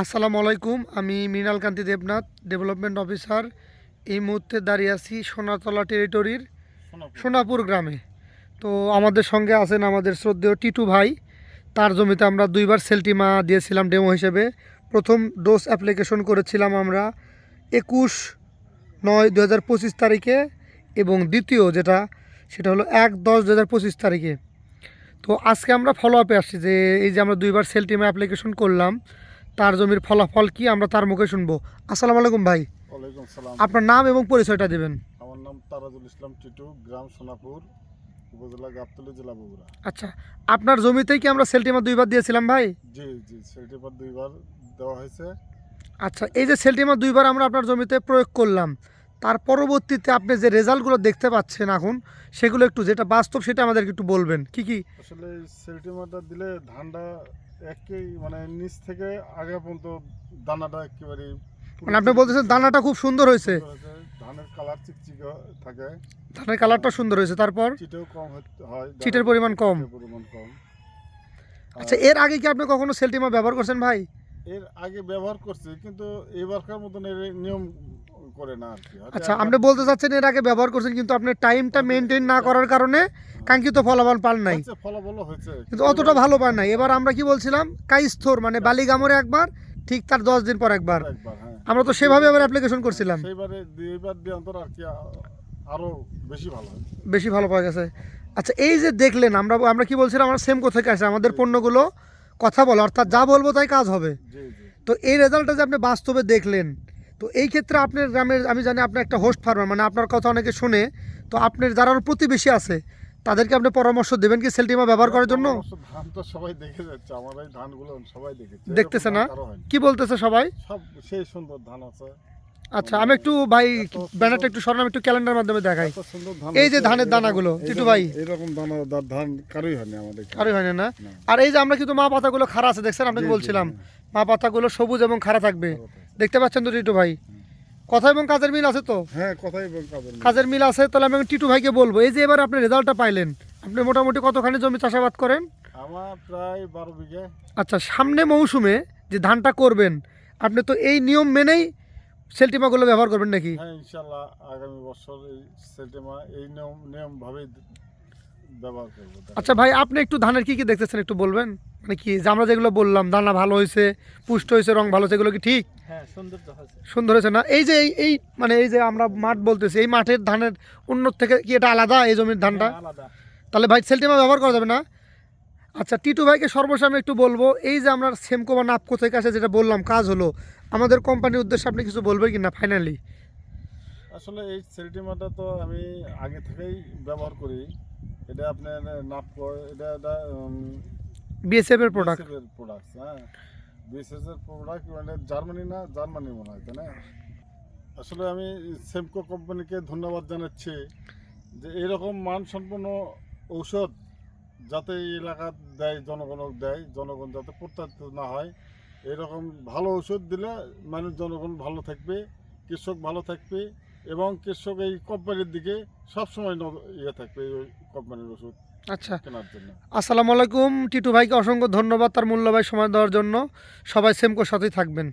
আসসালামু আলাইকুম। আমি মৃণাল কান্তি দেবনাথ, ডেভেলপমেন্ট অফিসার। এই মুহূর্তে দাঁড়িয়ে আছি সোনাতলা টেরিটরির সোনাপুর গ্রামে। তো আমাদের সঙ্গে আছেন আমাদের শ্রদ্ধেয় টিটু ভাই। তার জমিতে আমরা দুইবার সেলটিমা দিয়েছিলাম ডেমো হিসেবে। প্রথম ডোজ অ্যাপ্লিকেশন করেছিলাম আমরা 21/9/2025 তারিখে, এবং দ্বিতীয় সেটা হলো 1/10/2025 তারিখে। তো আজকে আমরা ফলো আপে আসছি যে এই যে আমরা দুইবার সেলটিমা অ্যাপ্লিকেশন করলাম, তার জমির ফলাফল কি আমরা তার মুখে শুনবো। আসসালামু আলাইকুম ভাই। ওয়ালাইকুম সালাম। আপনার নাম এবং পরিচয়টা দেবেন। আমার নাম তারাজুল ইসলাম টিটু, গ্রাম সোনাপুর, উপজেলা গাবতলী, জেলা বগুড়া। আচ্ছা, আপনার জমিতেই কি আমরা সেলটিমা দুইবার দিয়েছিলাম ভাই? জি জি, সেলটিপার দুইবার দেওয়া হয়েছে। আচ্ছা, এই যে সেলটিমা দুইবার আমরা আপনার জমিতে প্রয়োগ করলাম, তার পরবর্তীতে আপনি যে রেজাল্টগুলো দেখতে পাচ্ছেন এখন, সেগুলো একটু যেটা বাস্তব সেটা আমাদেরকে একটু বলবেন। কি কি? আসলে এই সেলটিমারটা দিলে ধানটা একেই মানে নিচ থেকে আগে পর্যন্ত দানাটা একেবারে মানে আপনি বলতেছেন দানাটা খুব সুন্দর হয়েছে, ধানের কালার চিকচিকে থাকে, ধানের কালারটা সুন্দর হয়েছে, তারপর চিটেও কম হয়, চিটের পরিমাণ কম। পরিমাণ কম। আচ্ছা, এর আগে কি আপনি কখনো সেলটিমা ব্যবহার করছেন ভাই? এর আগে ব্যবহার করছি, কিন্তু এবারকার মতন এর নিয়ম করে না আর কি। আচ্ছা, আপনি বলতে চাচ্ছেন এর আগে ব্যবহার করছেন কিন্তু আপনি টাইমটা মেনটেন না করার কারণে কাঙ্ক্ষিত ফলাফল পান নাই, ফলাফল হয়েছে কিন্তু অতটা ভালো পান নাই। এবার আমরা কি বলছিলাম, কাইস্থর মানে বালিগামরে একবার, ঠিক তার 10 দিন পর একবার। হ্যাঁ, আমরা তো সেভাবে আবার অ্যাপ্লিকেশন করছিলাম, সেইবারে দুইবার দিয়ে অন্তর আর কি আরো বেশি ভালো হয়, বেশি ভালো পাওয়া গেছে। আচ্ছা, এই যে দেখলেন আমরা আমরা কি বলছিলাম, আমরা সেম কোথায় আছে আমাদের পণ্যগুলো কথা বলে, অর্থাৎ যা বলবো তাই কাজ হবে। জি জি। তো এই রেজাল্টটা যে আপনি বাস্তবে দেখলেন, তো এই ক্ষেত্রে আপনার গ্রামের, আমি জানি আপনি একটা হোস্ট ফার্মার, মানে আপনার কথা অনেকে শুনে, তো আপনার যারা আরও প্রতিবেশী আছে তাদেরকে আপনি পরামর্শ দেবেন কি সেলটিমা ব্যবহার করার জন্য? ধান তো সবাই দেখে যাচ্ছে, আমার এই ধানগুলো সবাই দেখেছে, দেখতেছে না? কি বলতেছে সবাই? সব সেই সুন্দর ধান আছে। আচ্ছা, আমি একটু ভাই ব্যানারটা একটু সরান, একটু ক্যালেন্ডার মাধ্যমে দেখাই। এই যে ধানের দানাগুলো টিটু ভাই, এরকম দানাদার ধান কারোই হয়নি আমাদের, কারোই হয় না। আর এই যে আমরা কিন্তু মা পাতাগুলো খাড়া আছে, দেখছেন আপনাকে বলছিলাম মা পাতাগুলো সবুজ এবং খাড়া থাকবে, দেখতে পাচ্ছেন তো টিটু ভাই? কথা এবং কাজের মিল আছে তো? হ্যাঁ, কথাই কাজের মিল আছে। তাহলে আমি টিটু ভাইকে বলবো, এই যে এবার আপনি রেজাল্টটা পাইলেন, আপনি মোটামুটি কতখানি জমি চাষাবাদ করেন? আমার প্রায় 12 বিঘা। আচ্ছা, সামনে মৌসুমে যে ধানটা করবেন, আপনি তো এই নিয়ম মেনেই সেলটিমাগুলো ব্যবহার করবেন নাকি? হ্যাঁ, ইনশাআল্লাহ আগামী বছর এই সেলটিমা এই নিয়ম ভাবেই ব্যবহার করব। আচ্ছা ভাই, আপনি একটু ধানের কি কি দেখতেছেন একটু বলবেন? মানে কি যে আমরা যেগুলো বললাম, দানা ভালো হয়েছে, পুষ্ট হয়েছে, রং ভালো, সেগুলো কি ঠিক? হ্যাঁ, সুন্দর তো হয়েছে। সুন্দর হয়েছে না? এই যে এই মানে এই যে আমরা মাঠ বলতেছি, এই মাঠের ধানের উন্নত থেকে কি এটা আলাদা এই জমির ধানটা? হ্যাঁ, আলাদা। তাহলে ভাই সেলটিমা ব্যবহার করা যাবে না? আচ্ছা, টিটু ভাইকে সর্বসামনে একটু বলবো, এই যে আমরা সেমকো বা নাপকো থেকে আসে যেটা বললাম কাজ হলো, আমাদের কোম্পানির উদ্দেশ্যে আপনি কিছু বলবেন কি না ফাইনালি? আসলে এই সেলটিমাটা তো আমি আগে থেকেই ব্যবহার করি। এটা আপনার নাপকো, এটা বিএসএফ এর প্রোডাক্ট। প্রোডাক্ট, হ্যাঁ, বিএসএস এর প্রোডাক্ট, মানে জার্মানি না, জার্মানি মনে হয়, তাই না? আসলে আমি সেমকো কোম্পানিকে ধন্যবাদ জানাচ্ছি যে এরকম মানসম্পন্ন ঔষধ যাতে এই এলাকা দেয়, জনগণ যাতে প্রত্যাখ্যাত না হয়। এরকম ভালো ওষুধ দিলে মানুষ, জনগণ ভালো থাকবে, কৃষক ভালো থাকবে, এবং কৃষক এই কোম্পানির দিকে সবসময় থাকবে এই কোম্পানির ওষুধ আচ্ছা, কেনার জন্য। আসসালামু আলাইকুম। টিটু ভাইকে অসংখ্য ধন্যবাদ তার মূল্যবান সময় দেওয়ার জন্য। সবাই সেমকোর সাথেই থাকবেন।